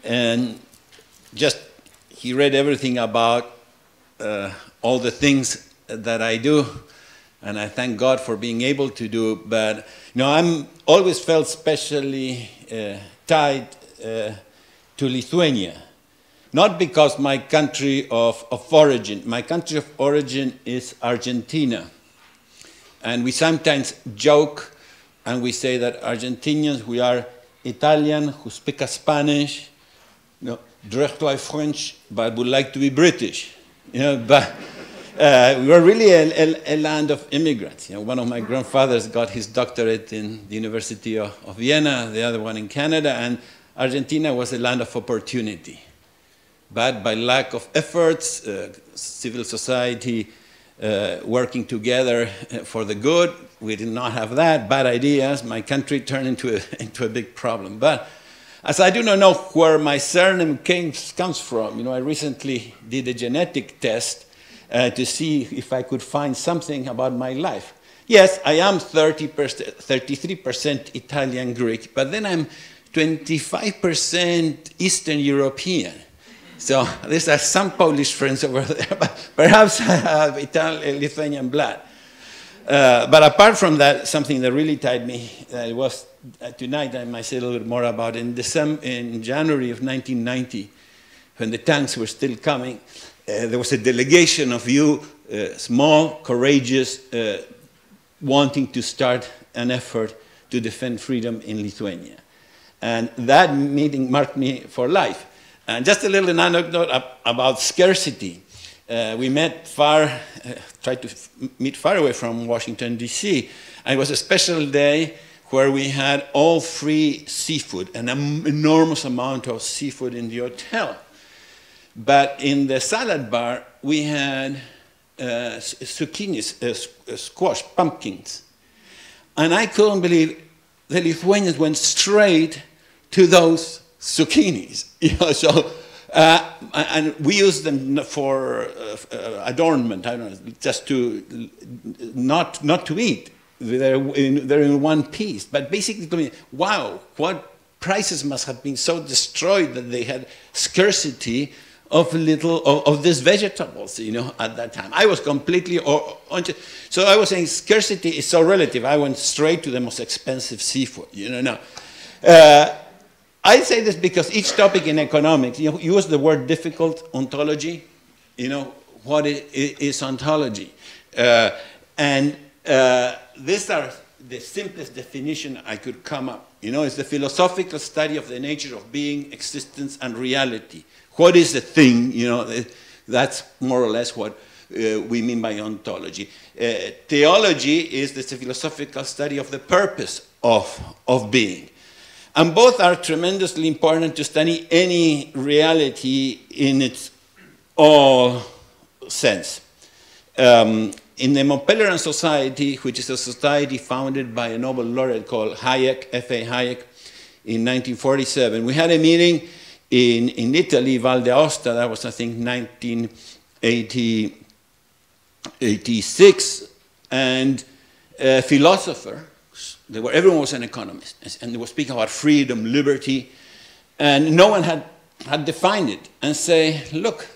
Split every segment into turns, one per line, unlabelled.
and just he read everything about all the things that I do, and I thank God for being able to do. But you know, I'm always felt specially tied to Lithuania, not because my country of origin. My country of origin is Argentina, and we sometimes joke and we say that Argentinians, we are Italian who speak Spanish, you know, directly French, but would like to be British. You know, but we were really a land of immigrants. You know, one of my grandfathers got his doctorate in the University of Vienna, the other one in Canada, and Argentina was a land of opportunity. But by lack of efforts, civil society working together for the good, we did not have that. Bad ideas, my country turned into a big problem. But as I do not know where my surname comes from, you know, I recently did a genetic test to see if I could find something about my life. Yes, I am 33% Italian Greek, but then I'm 25% Eastern European. So these are some Polish friends over there, but perhaps I have Italian, Lithuanian blood. But apart from that, something that really tied me, it was tonight I might say a little bit more about. In January of 1990, when the tanks were still coming, there was a delegation of you, small, courageous, wanting to start an effort to defend freedom in Lithuania. And that meeting marked me for life. And just a little anecdote about scarcity. We met tried to meet far away from Washington, D.C. And it was a special day where we had all free seafood, an enormous amount of seafood in the hotel. But in the salad bar, we had zucchinis, squash, pumpkins. And I couldn't believe the Lithuanians went straight to those zucchinis. You know, so, and we use them for adornment, I don't know, just to, not to eat. They're in one piece. But basically, to me, wow, what prices must have been so destroyed that they had scarcity of these vegetables, you know, at that time. I was completely, so I was saying scarcity is so relative. I went straight to the most expensive seafood, you know. Now, I say this because each topic in economics, you know, use the word difficult, ontology, you know, what is ontology? These are the simplest definition I could come up. You know, it's the philosophical study of the nature of being, existence, and reality. What is the thing? You know, that's more or less what we mean by ontology. Theology is the philosophical study of the purpose of being. And both are tremendously important to study any reality in its all sense. In the Montpellier Society, which is a society founded by a Nobel laureate called Hayek, F.A. Hayek, in 1947, we had a meeting in Italy, Val d'Aosta. That was, I think, 1986, and a philosopher, everyone was an economist, and they were speaking about freedom, liberty, and no one had defined it, and say, look,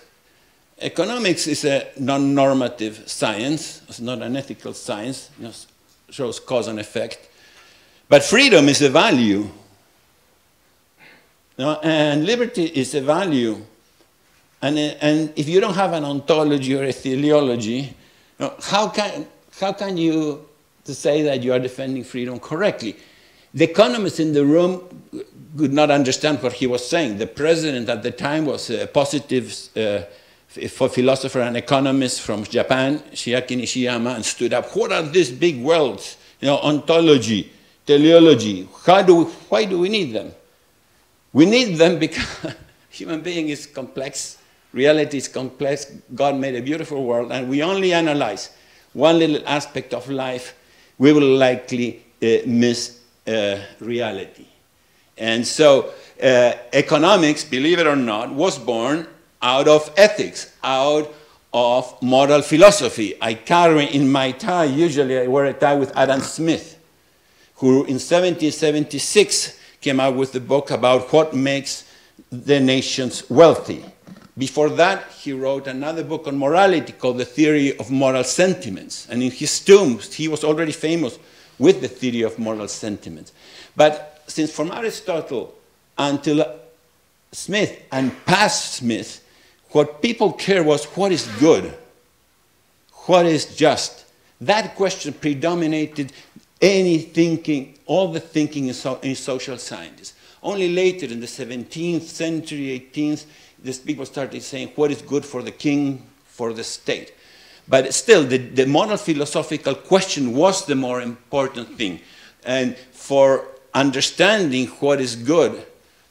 economics is a non-normative science, it's not an ethical science, it just shows cause and effect, but freedom is a value. You know, and liberty is a value. And if you don't have an ontology or a teleology, you know, how can you say that you are defending freedom correctly? The economists in the room could not understand what he was saying. The president at the time was a positive philosopher and economist from Japan, Shiaki Nishiyama, and stood up. What are these big worlds? You know, ontology, teleology. Why do we need them? We need them because human being is complex, reality is complex, God made a beautiful world, and we only analyze one little aspect of life, we will likely miss reality. And so economics, believe it or not, was born out of ethics, out of moral philosophy. I carry in my tie, usually I wear a tie with Adam Smith, who in 1776 came out with the book about what makes the nations wealthy. Before that, he wrote another book on morality called The Theory of Moral Sentiments. And in his tombs, he was already famous with the theory of moral sentiments. But since from Aristotle until Smith and past Smith, what people care was what is good, what is just. That question predominated any thinking, all the thinking in social sciences. Only later in the 17th century, 18th, these people started saying what is good for the king, for the state. But still, the moral philosophical question was the more important thing. And for understanding what is good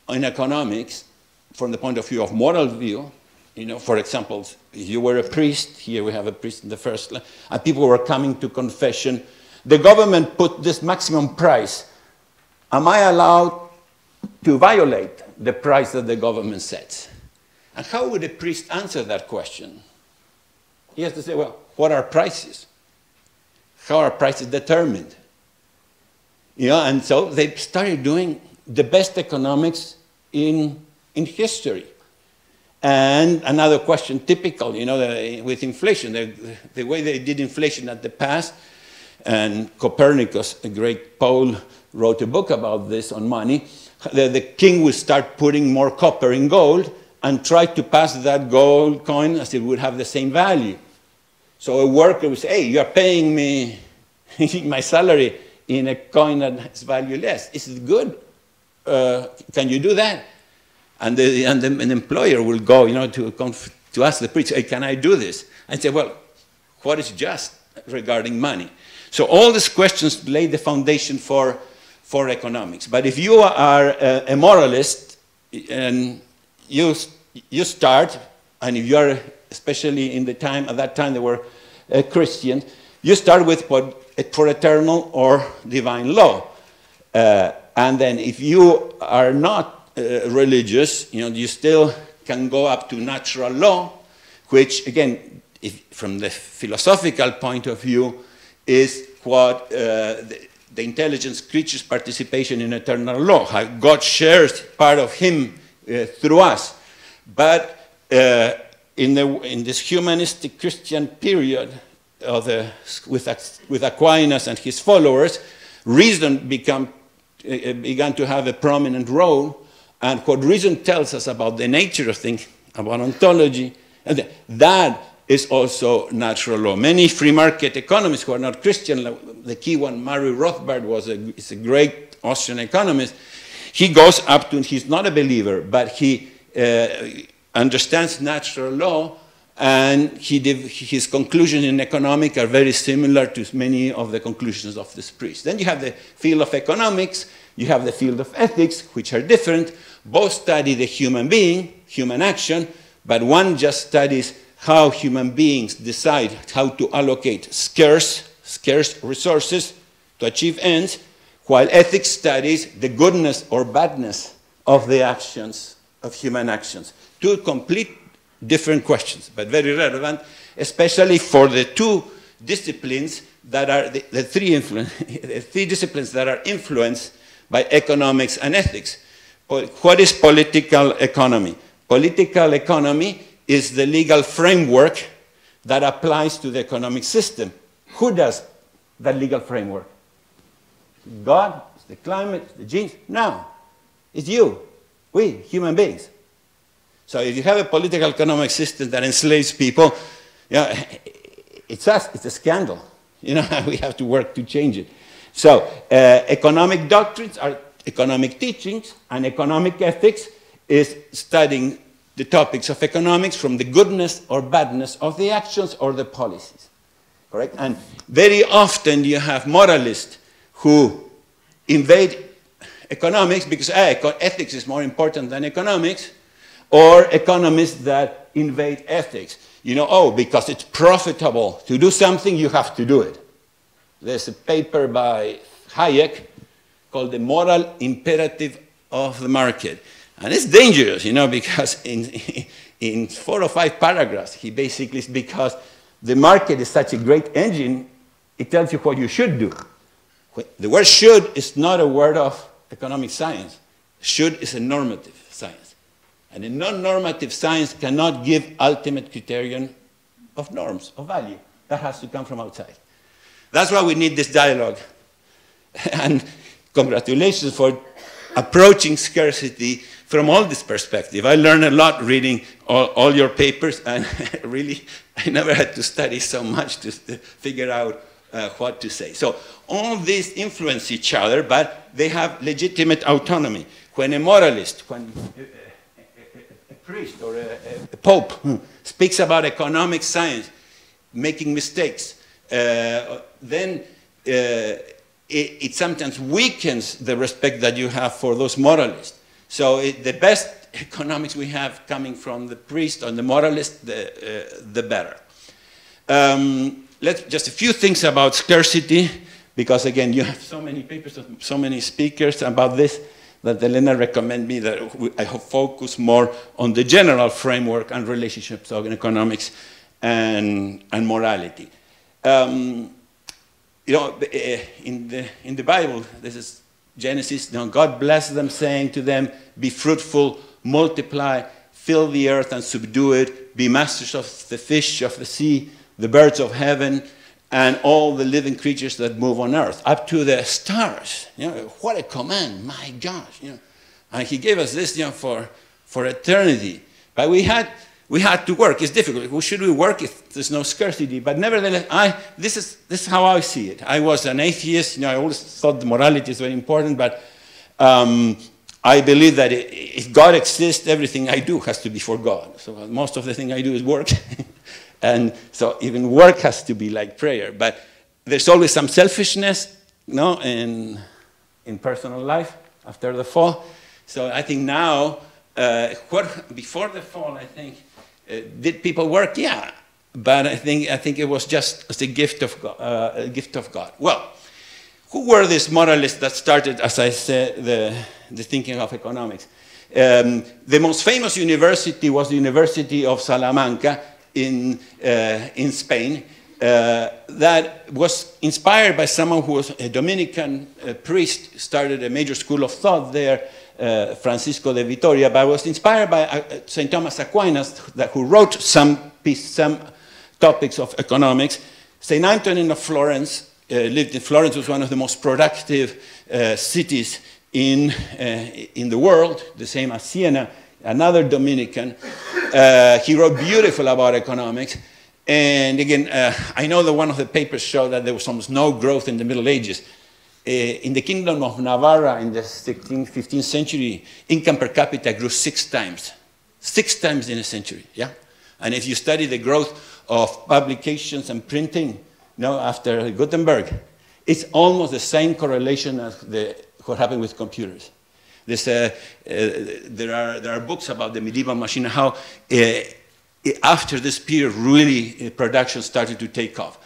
in economics, from the point of view of moral view, you know, for example, if you were a priest, here we have a priest in the first line, and people were coming to confession, the government put this maximum price. Am I allowed to violate the price that the government sets? And how would a priest answer that question? He has to say, well, what are prices? How are prices determined? You know, and so they started doing the best economics in history. And another question, typical, you know, with inflation, the way they did inflation at the past, and Copernicus, a great Pole, wrote a book about this on money. The king would start putting more copper in gold and try to pass that gold coin as it would have the same value. So a worker would say, hey, you're paying me my salary in a coin that has value less. Is it good? Can you do that? And an employer will go, you know, to ask the priest, hey, can I do this? And say, well, what is just regarding money? So all these questions lay the foundation for economics. But if you are a moralist and you start, and if you are, especially in the time, at that time they were Christians, you start with for eternal or divine law. And then if you are not religious, you know, you still can go up to natural law, which again, from the philosophical point of view, is what the intelligent creature's participation in eternal law, how God shares part of him through us. But in this humanistic Christian period with Aquinas and his followers, reason began to have a prominent role. And what reason tells us about the nature of things, about ontology, and that is also natural law. Many free market economists who are not Christian, the key one, Murray Rothbard, is a great Austrian economist. He goes up to, he's not a believer, but he understands natural law, and his conclusions in economics are very similar to many of the conclusions of this priest. Then you have the field of economics, you have the field of ethics, which are different. Both study the human being, human action, but one just studies how human beings decide how to allocate scarce resources to achieve ends, while ethics studies the goodness or badness of the actions, of human actions. Two complete different questions, but very relevant, especially for the two disciplines that are the three disciplines that are influenced by economics and ethics. What is political economy? Political economy is the legal framework that applies to the economic system. Who does that legal framework? God? It's the climate? It's the genes? No. It's you. We, human beings. So if you have a political economic system that enslaves people, yeah, it's us. It's a scandal. You know, we have to work to change it. So economic doctrines are economic teachings, and economic ethics is studying the topics of economics from the goodness or badness of the actions or the policies. Correct? And very often you have moralists who invade economics because ethics is more important than economics, or economists that invade ethics. You know, because it's profitable to do something, you have to do it. There's a paper by Hayek called The Moral Imperative of the Market. And it's dangerous, you know, because in 4 or 5 paragraphs, he basically, because the market is such a great engine, it tells you what you should do. The word should is not a word of economic science. Should is a normative science. And a non-normative science cannot give ultimate criterion of norms, of value. That has to come from outside. That's why we need this dialogue. And congratulations for approaching scarcity from all this perspective. I learned a lot reading all your papers, and really, I never had to study so much to figure out what to say. So all these influence each other, but they have legitimate autonomy. When a moralist, when a priest or a pope speaks about economic science, making mistakes, then it sometimes weakens the respect that you have for those moralists. So the best economics we have coming from the priest or the moralist, the better. Just a few things about scarcity, because again, you have so many papers, so many speakers about this, that Elena recommended me that I focus more on the general framework and relationships of economics and morality. You know, in the Bible, this is Genesis, you know, God blessed them, saying to them, be fruitful, multiply, fill the earth and subdue it, be masters of the fish of the sea, the birds of heaven, and all the living creatures that move on earth, up to the stars. You know, what a command, my gosh. You know. And he gave us this, you know, for eternity. But we had to work. It's difficult. Should we work if there's no scarcity? But nevertheless, this is how I see it. I was an atheist. You know, I always thought the morality is very important, but I believe that if God exists, everything I do has to be for God. So most of the thing I do is work. And so even work has to be like prayer. But there's always some selfishness, you know, in personal life after the fall. So I think now, before the fall, I think, did people work? Yeah. But I think it was just as a gift of God. Well, who were these moralists that started, as I said, the thinking of economics? The most famous university was the University of Salamanca in Spain. That was inspired by someone who was a Dominican priest, started a major school of thought there, Francisco de Vitoria, but was inspired by St. Thomas Aquinas, who wrote some topics of economics. St. Antonin of Florence lived in Florence, was one of the most productive cities in the world, the same as Siena, another Dominican. He wrote beautiful about economics. And again, I know that one of the papers showed that there was almost no growth in the Middle Ages. In the Kingdom of Navarra in the 16th, 15th century, income per capita grew 6 times. 6 times in a century, yeah? And if you study the growth of publications and printing, you know, after Gutenberg, it's almost the same correlation as what happened with computers. There are books about the medieval machine, how after this period, really production started to take off.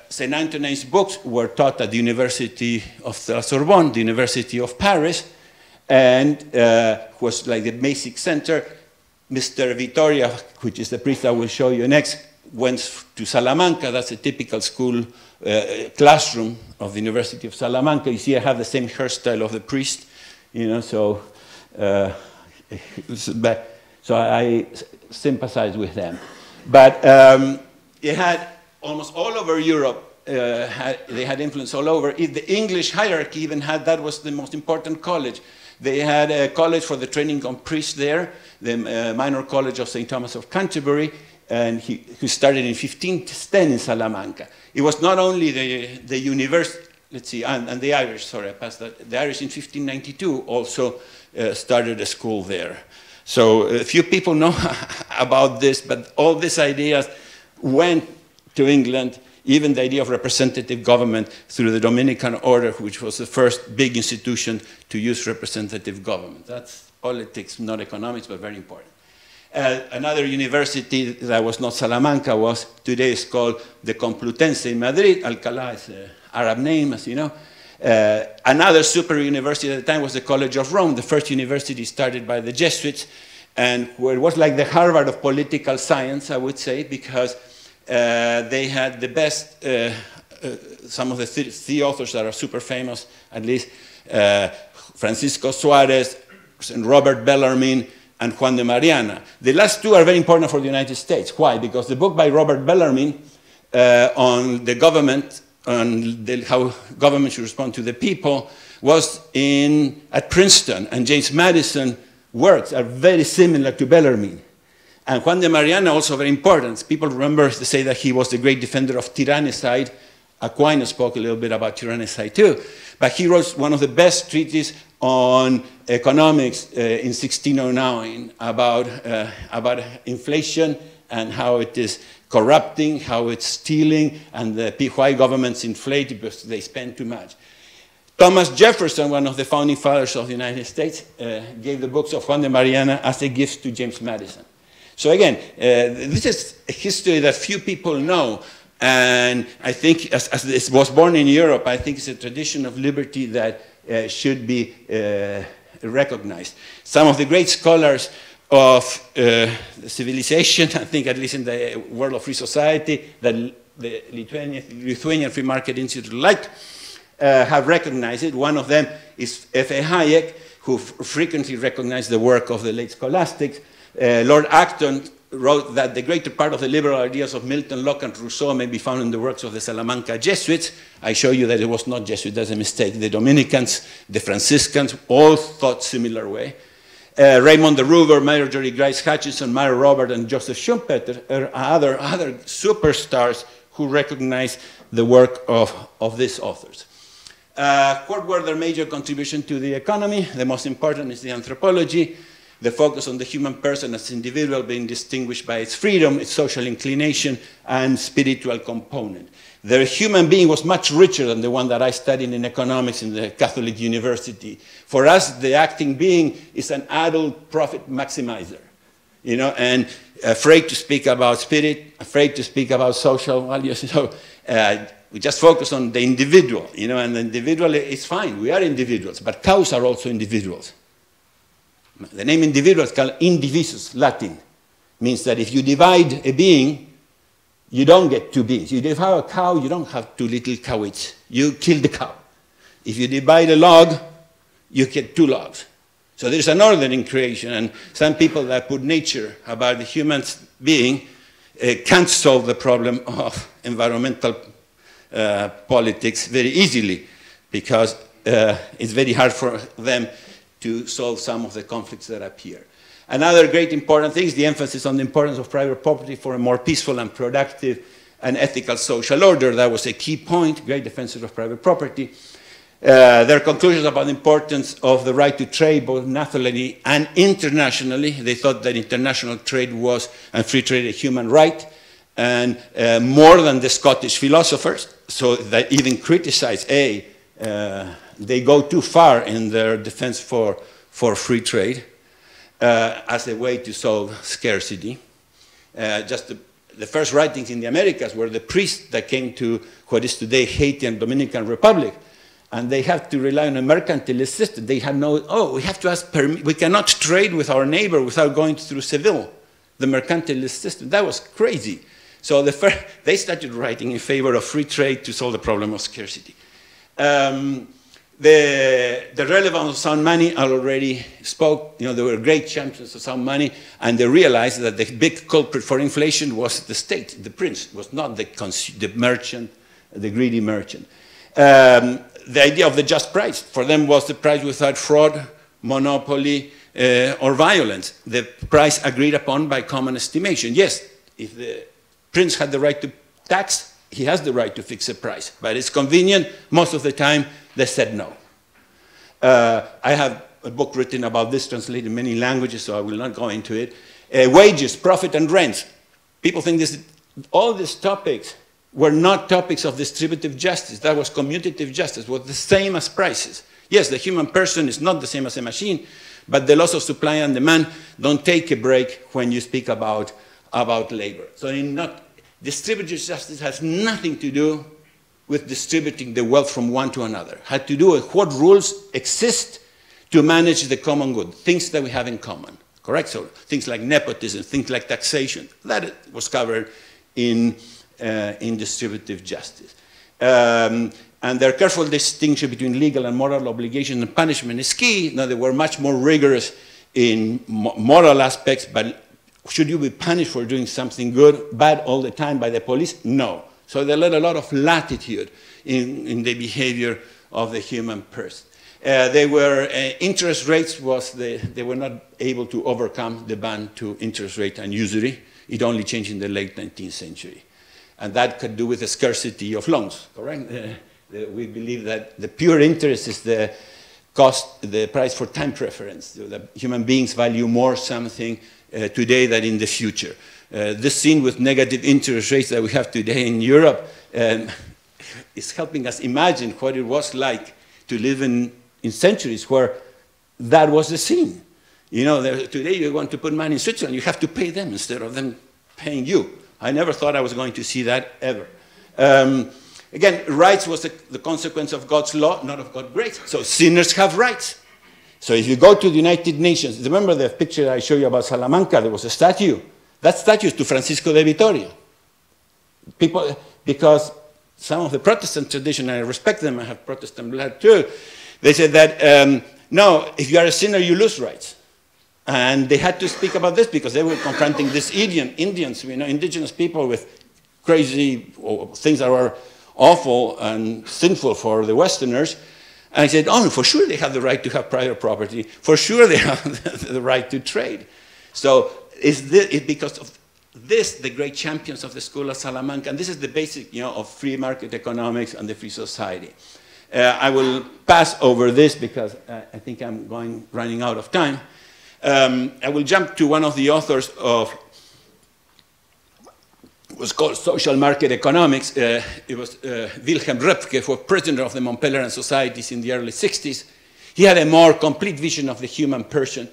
St. Antonin's books were taught at the University of La Sorbonne, the University of Paris, and was like the basic center. Mr. Vitoria, which is the priest I will show you next, went to Salamanca. That's a typical school classroom of the University of Salamanca. You see I have the same hairstyle of the priest, you know, so I sympathize with them. But it had almost all over Europe, they had influence all over. The English hierarchy even had, that was the most important college. They had a college for the training of priests there, the Minor College of St. Thomas of Canterbury, and who started in 1510 in Salamanca. It was not only the university, let's see, and the Irish, sorry, I passed that. The Irish in 1592 also started a school there. So a few people know about this, but all these ideas went to England, even the idea of representative government through the Dominican order, which was the first big institution to use representative government. That's politics, not economics, but very important. Another university that was not Salamanca was, today is called the Complutense in Madrid. Alcalá is an Arab name, as you know. Another super university at the time was the College of Rome, the first university started by the Jesuits, and where it was like the Harvard of political science, I would say, because they had the best, some of the three authors that are super famous, at least, Francisco Suarez and Robert Bellarmine, and Juan de Mariana. The last two are very important for the United States. Why? Because the book by Robert Bellarmine on the government, on how government should respond to the people, was at Princeton, and James Madison's works are very similar to Bellarmine. And Juan de Mariana, also very important. People remember to say that he was the great defender of tyrannicide. Aquinas spoke a little bit about tyrannicide too. But he wrote one of the best treatises on economics in 1609 about inflation and how it is corrupting, how it's stealing, and why governments inflate because they spend too much. Thomas Jefferson, one of the founding fathers of the United States, gave the books of Juan de Mariana as a gift to James Madison. So again, this is a history that few people know, and I think as it was born in Europe, I think it's a tradition of liberty that should be recognized. Some of the great scholars of civilization, I think at least in the world of free society, that the Lithuanian Free Market Institute have recognized it. One of them is F.A. Hayek, who frequently recognized the work of the late scholastics. Lord Acton wrote that the greater part of the liberal ideas of Milton, Locke, and Rousseau may be found in the works of the Salamanca Jesuits. I show you that it was not Jesuits, that's a mistake. The Dominicans, the Franciscans, all thought similar way. Raymond de Roover, Marjorie Grice Hutchinson, Mary Robert, and Joseph Schumpeter are other superstars who recognize the work of these authors. What were their major contributions to the economy? The most important is the anthropology, the focus on the human person as individual being distinguished by its freedom, its social inclination, and spiritual component. The human being was much richer than the one that I studied in economics in the Catholic University. For us, the acting being is an adult profit maximizer, you know, and afraid to speak about spirit, afraid to speak about social values. So we just focus on the individual, you know, and the individual is fine. We are individuals, but cows are also individuals. The name individual is called indivisus, Latin. Means that if you divide a being, you don't get two beings. You divide a cow, you don't have two little cowies. You kill the cow. If you divide a log, you get two logs. So there's an order in creation, and some people that put nature about the human being can't solve the problem of environmental politics very easily, because it's very hard for them to solve some of the conflicts that appear. Another great important thing is the emphasis on the importance of private property for a more peaceful and productive and ethical social order. That was a key point, great defenses of private property. Their conclusions about the importance of the right to trade, both nationally and internationally. They thought that international trade was, and free trade, a human right, and more than the Scottish philosophers, so they even criticize they go too far in their defense for free trade as a way to solve scarcity. Just the first writings in the Americas were the priests that came to what is today Haiti and Dominican Republic, and they have to rely on a mercantilist system. They had we have to ask permission. We cannot trade with our neighbor without going through Seville, the mercantilist system. That was crazy. So they started writing in favor of free trade to solve the problem of scarcity. The relevance of sound money, I already spoke. You know, there were great champions of sound money, and they realized that the big culprit for inflation was the state, the prince, was not the merchant, the greedy merchant. The idea of the just price, for them, was the price without fraud, monopoly, or violence. The price agreed upon by common estimation. Yes, if the prince had the right to tax, he has the right to fix a price, but it's convenient. Most of the time, they said no. I have a book written about this, translated in many languages, so I will not go into it. Wages, profit, and rents. People think all these topics were not topics of distributive justice. That was commutative justice, was the same as prices. Yes, the human person is not the same as a machine, but the laws of supply and demand don't take a break when you speak about labor. So distributive justice has nothing to do with distributing the wealth from one to another. Had to do with what rules exist to manage the common good, things that we have in common, correct? So things like nepotism, things like taxation, that was covered in distributive justice. And their careful distinction between legal and moral obligation and punishment is key. Now, they were much more rigorous in moral aspects, but should you be punished for doing something good, bad all the time by the police? No. So they let a lot of latitude in the behavior of the human person. Interest rates they were not able to overcome the ban to interest rate and usury. It only changed in the late 19th century. And that could do with the scarcity of loans, correct? We believe that the pure interest is the price for time preference. The human beings value more something today than in the future. This scene with negative interest rates that we have today in Europe is helping us imagine what it was like to live in centuries where that was the scene. You know, today you want to put money in Switzerland, you have to pay them instead of them paying you. I never thought I was going to see that ever. Again, rights was the consequence of God's law, not of God's grace. So sinners have rights. So if you go to the United Nations, remember the picture I showed you about Salamanca, there was a statue. That statue is to Francisco de Vitoria. People, because some of the Protestant tradition, I respect them, I have Protestant blood too, they said that, no, if you are a sinner, you lose rights. And they had to speak about this because they were confronting these Indians, you know, indigenous people with crazy things that were awful and sinful for the Westerners. And I said, oh, for sure they have the right to have private property. For sure they have the right to trade. So it's because of this, the great champions of the school of Salamanca, and this is the basic, you know, of free market economics and the free society. I will pass over this because I think I'm running out of time. I will jump to one of the authors of was called Social Market Economics. It was Wilhelm Röpke, who was president of the Montpellier Societies in the early 60s. He had a more complete vision of the human person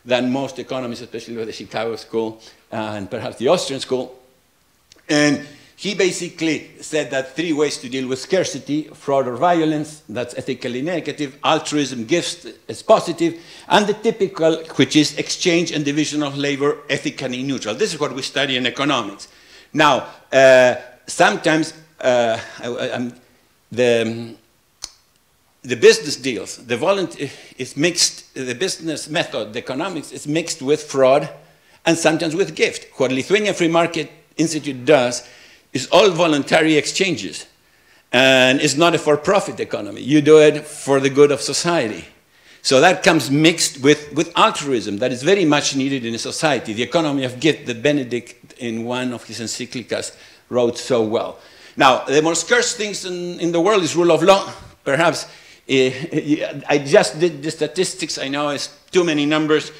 than most economists, especially with the Chicago School and perhaps the Austrian School. And he basically said that 3 ways to deal with scarcity: fraud or violence, that's ethically negative; altruism, gifts, is positive; and the typical, which is exchange and division of labor, ethically neutral. This is what we study in economics. Now, sometimes the business deals, is mixed, the business method, the economics is mixed with fraud and sometimes with gift. What Lithuania Free Market Institute does is all voluntary exchanges, and it's not a for-profit economy. You do it for the good of society. So that comes mixed with altruism that is very much needed in a society. The economy of gift that Benedict, in one of his encyclicals, wrote so well. Now, the most scarce things in the world is rule of law. Perhaps, I just did the statistics. I know it's too many numbers.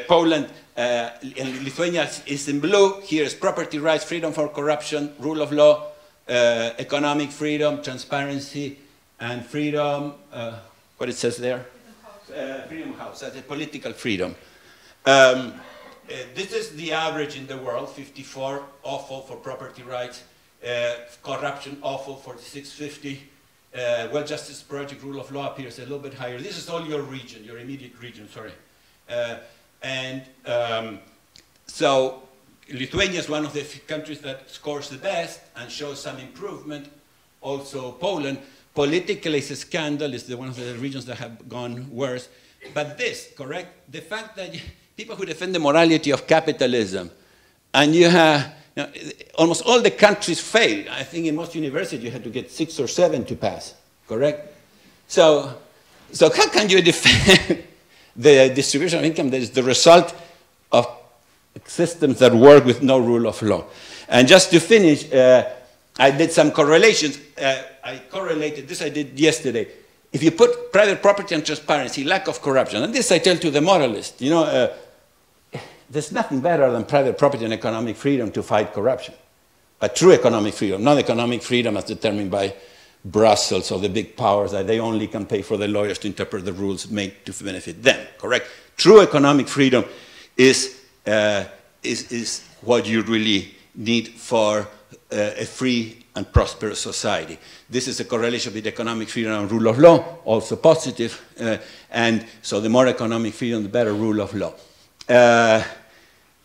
Poland and Lithuania is in blue. Here is property rights, freedom from corruption, rule of law, economic freedom, transparency, and freedom, what it says there? Freedom of house, that's a political freedom. This is the average in the world: 54, awful for property rights, corruption, awful, 46, 50. Well, Justice Project, rule of law appears a little bit higher. This is all your region, your immediate region, sorry. So Lithuania is one of the countries that scores the best and shows some improvement. Also Poland. Politically, it's a scandal. It's one of the regions that have gone worse. But this, correct? The fact that people who defend the morality of capitalism, and you have, you know, almost all the countries fail. I think in most universities you had to get 6 or 7 to pass, correct? So how can you defend the distribution of income that is the result of systems that work with no rule of law? And just to finish, I did some correlations. I correlated this, I did yesterday. If you put private property and transparency, lack of corruption, and this I tell to the moralist, you know, there's nothing better than private property and economic freedom to fight corruption. But true economic freedom, not economic freedom as determined by Brussels or the big powers that they only can pay for the lawyers to interpret the rules made to benefit them, correct? True economic freedom is what you really need for a free and prosperous society. This is a correlation with economic freedom and rule of law, also positive. And so the more economic freedom, the better rule of law.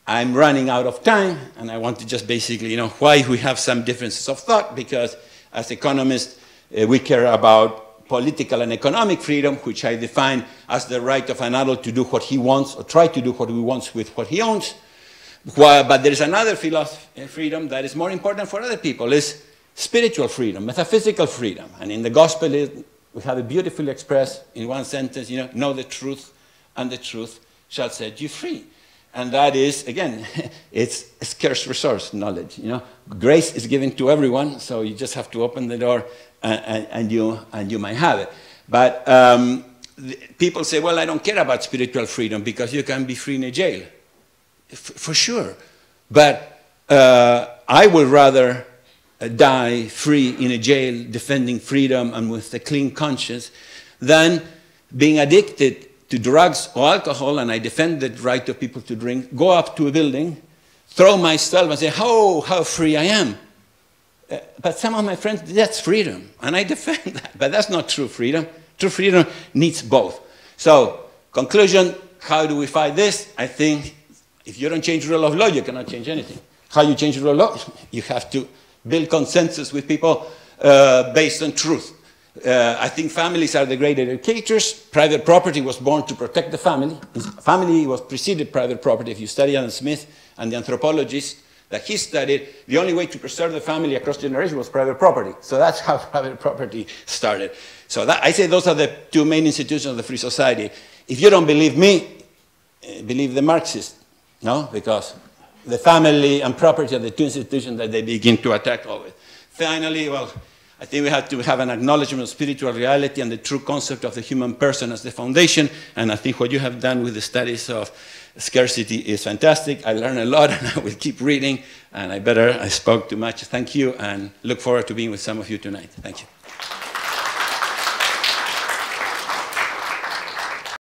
I'm running out of time, and I want to just basically, you know, why we have some differences of thought, because as economists, we care about political and economic freedom, which I define as the right of an adult to do what he wants or try to do what he wants with what he owns. But there is another freedom that is more important for other people, is spiritual freedom, metaphysical freedom. And in the gospel, we have it beautifully expressed in one sentence, know the truth, and the truth shall set you free. And that is, again, it's a scarce resource, knowledge. Grace is given to everyone, so you just have to open the door and you might have it. But people say, well, I don't care about spiritual freedom because you can be free in a jail. For sure. But I would rather die free in a jail defending freedom and with a clean conscience than being addicted to drugs or alcohol, and I defend the right of people to drink, go up to a building, throw myself and say, oh, how free I am. But some of my friends, that's freedom, and I defend that. But that's not true freedom. True freedom needs both. So, conclusion, how do we fight this? I think if you don't change the rule of law, you cannot change anything. How you change the rule of law? You have to build consensus with people based on truth. I think families are the great educators. Private property was born to protect the family. Family was preceded private property. If you study Adam Smith and the anthropologists that he studied, the only way to preserve the family across generations was private property. So that's how private property started. So I say those are the two main institutions of the free society. If you don't believe me, believe the Marxists, no? Because the family and property are the two institutions that they begin to attack always. Finally, well, I think we have to have an acknowledgement of spiritual reality and the true concept of the human person as the foundation. And I think what you have done with the studies of scarcity is fantastic. I learned a lot, and I will keep reading. And I spoke too much. Thank you, and look forward to being with some of you tonight. Thank you.